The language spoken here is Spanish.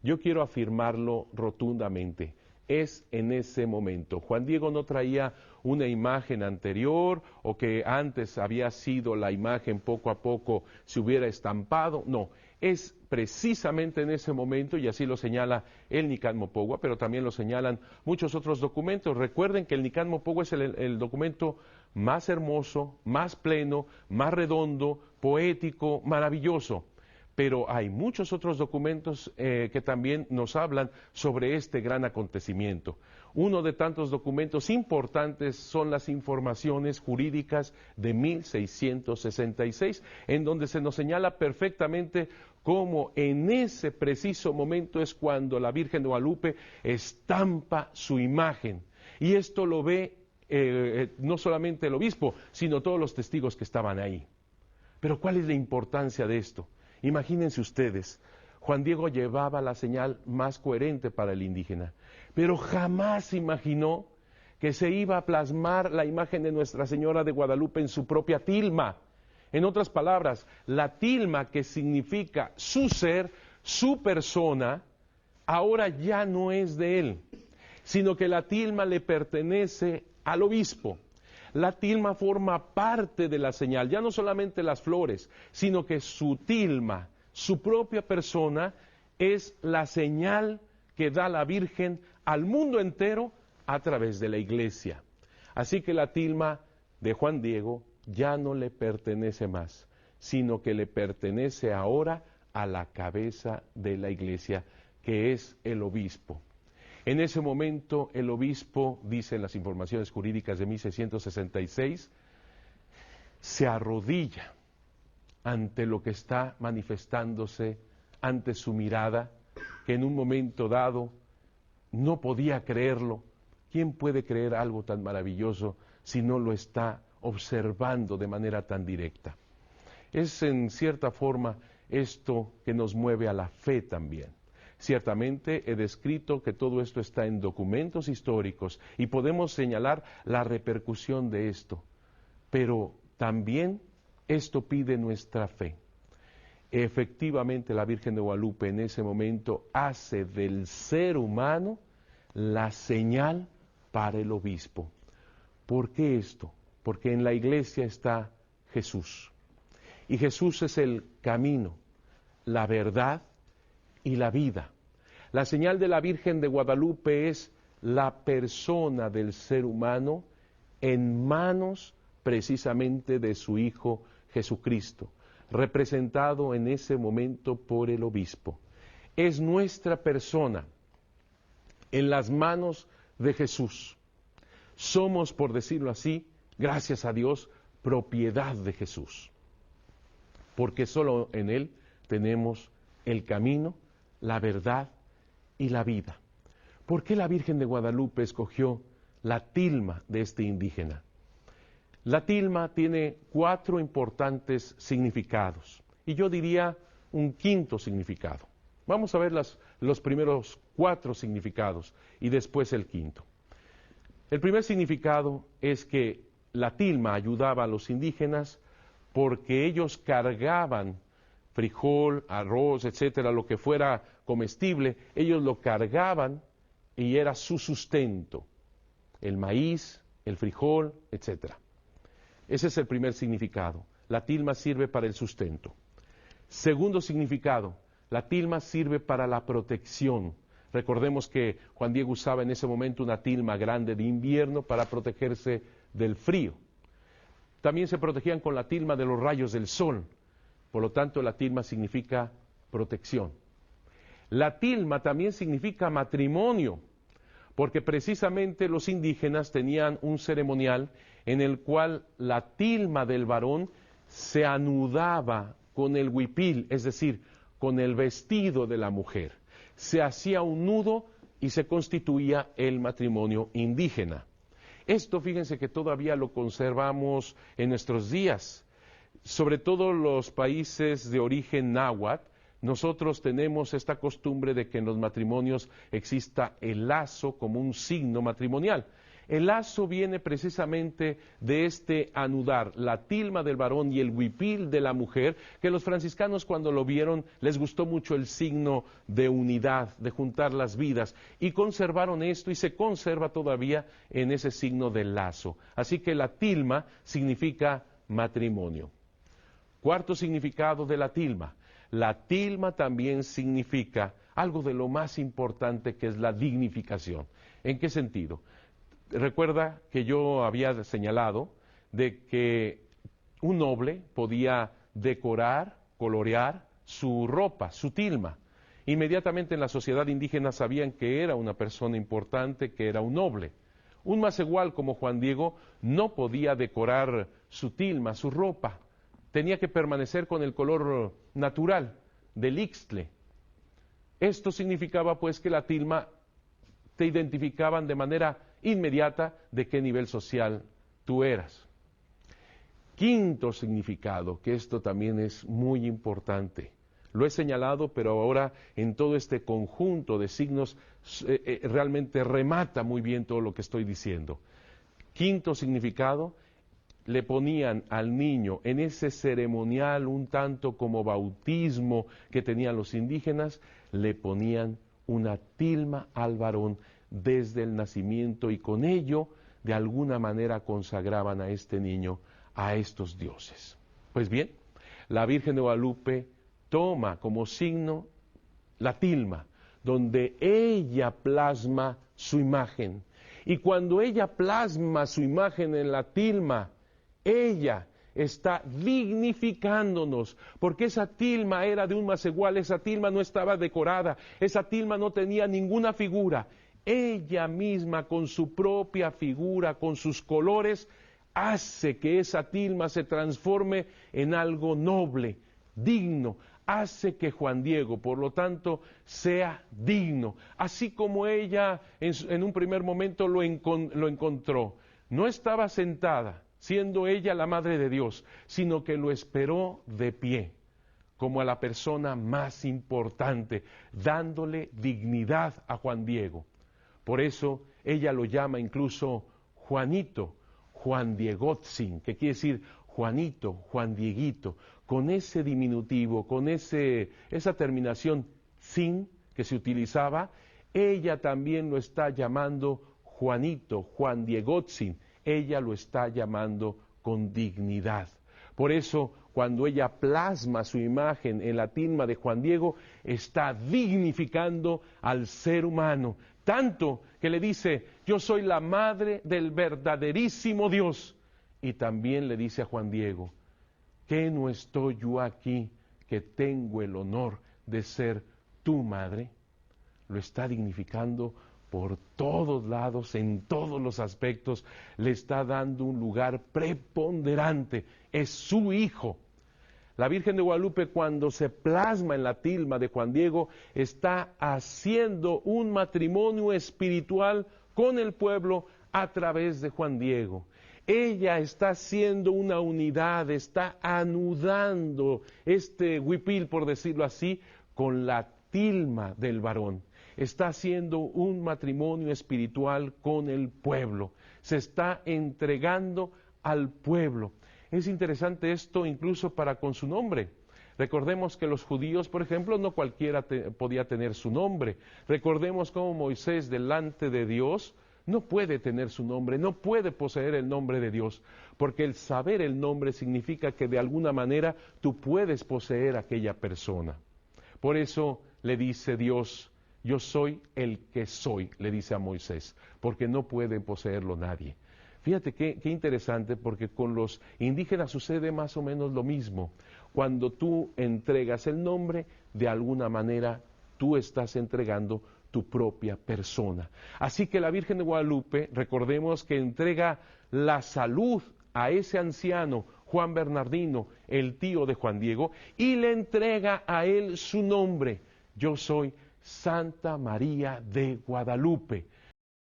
Yo quiero afirmarlo rotundamente. Es en ese momento. Juan Diego no traía una imagen anterior o que antes había sido la imagen poco a poco se hubiera estampado. No, es precisamente en ese momento, y así lo señala el Nican Mopogua, pero también lo señalan muchos otros documentos. Recuerden que el Nican Mopogua es el documento más hermoso, más pleno, más redondo, poético, maravilloso. Pero hay muchos otros documentos que también nos hablan sobre este gran acontecimiento. Uno de tantos documentos importantes son las informaciones jurídicas de 1666, en donde se nos señala perfectamente cómo en ese preciso momento es cuando la Virgen de Guadalupe estampa su imagen. Y esto lo ve no solamente el obispo, sino todos los testigos que estaban ahí. Pero ¿cuál es la importancia de esto? Imagínense ustedes, Juan Diego llevaba la señal más coherente para el indígena, pero jamás imaginó que se iba a plasmar la imagen de Nuestra Señora de Guadalupe en su propia tilma. En otras palabras, la tilma, que significa su ser, su persona, ahora ya no es de él, sino que la tilma le pertenece al obispo. La tilma forma parte de la señal, ya no solamente las flores, sino que su tilma, su propia persona, es la señal que da la Virgen al mundo entero a través de la iglesia. Así que la tilma de Juan Diego ya no le pertenece más, sino que le pertenece ahora a la cabeza de la iglesia, que es el obispo. En ese momento el obispo, dicen las informaciones jurídicas de 1666, se arrodilla ante lo que está manifestándose, ante su mirada, que en un momento dado no podía creerlo. ¿Quién puede creer algo tan maravilloso si no lo está observando de manera tan directa? Es en cierta forma esto que nos mueve a la fe también. Ciertamente he descrito que todo esto está en documentos históricos y podemos señalar la repercusión de esto, pero también esto pide nuestra fe. Efectivamente, la Virgen de Guadalupe en ese momento hace del ser humano la señal para el obispo. ¿Por qué esto? Porque en la iglesia está Jesús. Y Jesús es el camino, la verdad y la vida. La señal de la Virgen de Guadalupe es la persona del ser humano en manos precisamente de su Hijo Jesucristo, representado en ese momento por el obispo. Es nuestra persona en las manos de Jesús. Somos, por decirlo así, gracias a Dios, propiedad de Jesús, porque solo en Él tenemos el camino, la verdad y la vida. ¿Por qué la Virgen de Guadalupe escogió la tilma de este indígena? La tilma tiene 4 importantes significados, y yo diría un quinto significado. Vamos a ver los primeros 4 significados y después el quinto. El primer significado es que la tilma ayudaba a los indígenas porque ellos cargaban frijol, arroz, etcétera, lo que fuera comestible, ellos lo cargaban y era su sustento, el maíz, el frijol, etcétera. Ese es el primer significado. La tilma sirve para el sustento. Segundo significado, la tilma sirve para la protección. Recordemos que Juan Diego usaba en ese momento una tilma grande de invierno para protegerse del frío. También se protegían con la tilma de los rayos del sol. Por lo tanto, la tilma significa protección. La tilma también significa matrimonio, porque precisamente los indígenas tenían un ceremonial en el cual la tilma del varón se anudaba con el huipil, es decir, con el vestido de la mujer. Se hacía un nudo y se constituía el matrimonio indígena. Esto, fíjense que todavía lo conservamos en nuestros días. Sobre todo los países de origen náhuatl, nosotros tenemos esta costumbre de que en los matrimonios exista el lazo como un signo matrimonial. El lazo viene precisamente de este anudar, la tilma del varón y el huipil de la mujer, que los franciscanos cuando lo vieron les gustó mucho el signo de unidad, de juntar las vidas, y conservaron esto y se conserva todavía en ese signo del lazo. Así que la tilma significa matrimonio. Cuarto significado de la tilma. La tilma también significa algo de lo más importante, que es la dignificación. ¿En qué sentido? Recuerda que yo había señalado de que un noble podía decorar, colorear su ropa, su tilma. Inmediatamente en la sociedad indígena sabían que era una persona importante, que era un noble. Un macehual como Juan Diego no podía decorar su tilma, su ropa. Tenía que permanecer con el color natural del ixtle. Esto significaba pues que la tilma te identificaban de manera inmediata de qué nivel social tú eras. Quinto significado, que esto también es muy importante. Lo he señalado, pero ahora en todo este conjunto de signos realmente remata muy bien todo lo que estoy diciendo. Quinto significado, le ponían al niño en ese ceremonial un tanto como bautismo que tenían los indígenas, le ponían una tilma al varón desde el nacimiento y con ello de alguna manera consagraban a este niño a estos dioses. Pues bien, la Virgen de Guadalupe toma como signo la tilma, donde ella plasma su imagen. Y cuando ella plasma su imagen en la tilma, ella está dignificándonos, porque esa tilma era de un macehual, esa tilma no estaba decorada, esa tilma no tenía ninguna figura. Ella misma con su propia figura, con sus colores, hace que esa tilma se transforme en algo noble, digno, hace que Juan Diego, por lo tanto, sea digno, así como ella en un primer momento lo encontró. No estaba sentada, siendo ella la Madre de Dios, sino que lo esperó de pie, como a la persona más importante, dándole dignidad a Juan Diego. Por eso ella lo llama incluso Juanito, Juan Diegotzin, que quiere decir Juanito, Juan Dieguito, con ese diminutivo, con esa terminación sin que se utilizaba, ella también lo está llamando Juanito, Juan Diegotzin, ella lo está llamando con dignidad. Por eso, cuando ella plasma su imagen en la tilma de Juan Diego, está dignificando al ser humano, tanto que le dice, yo soy la madre del verdaderísimo Dios. Y también le dice a Juan Diego, ¿qué no estoy yo aquí, que tengo el honor de ser tu madre? Lo está dignificando por todos lados, en todos los aspectos, le está dando un lugar preponderante, es su hijo. La Virgen de Guadalupe, cuando se plasma en la tilma de Juan Diego, está haciendo un matrimonio espiritual con el pueblo a través de Juan Diego. Ella está haciendo una unidad, está anudando este huipil, por decirlo así, con la tilma del varón. Está haciendo un matrimonio espiritual con el pueblo. Se está entregando al pueblo. Es interesante esto incluso para con su nombre. Recordemos que los judíos, por ejemplo, no cualquiera podía tener su nombre. Recordemos cómo Moisés delante de Dios no puede tener su nombre, no puede poseer el nombre de Dios, porque el saber el nombre significa que de alguna manera tú puedes poseer a aquella persona. Por eso le dice Dios, yo soy el que soy, le dice a Moisés, porque no puede poseerlo nadie. Fíjate qué interesante, porque con los indígenas sucede más o menos lo mismo. Cuando tú entregas el nombre, de alguna manera tú estás entregando tu propia persona. Así que la Virgen de Guadalupe, recordemos que entrega la salud a ese anciano, Juan Bernardino, el tío de Juan Diego, y le entrega a él su nombre. Yo soy Santa María de Guadalupe.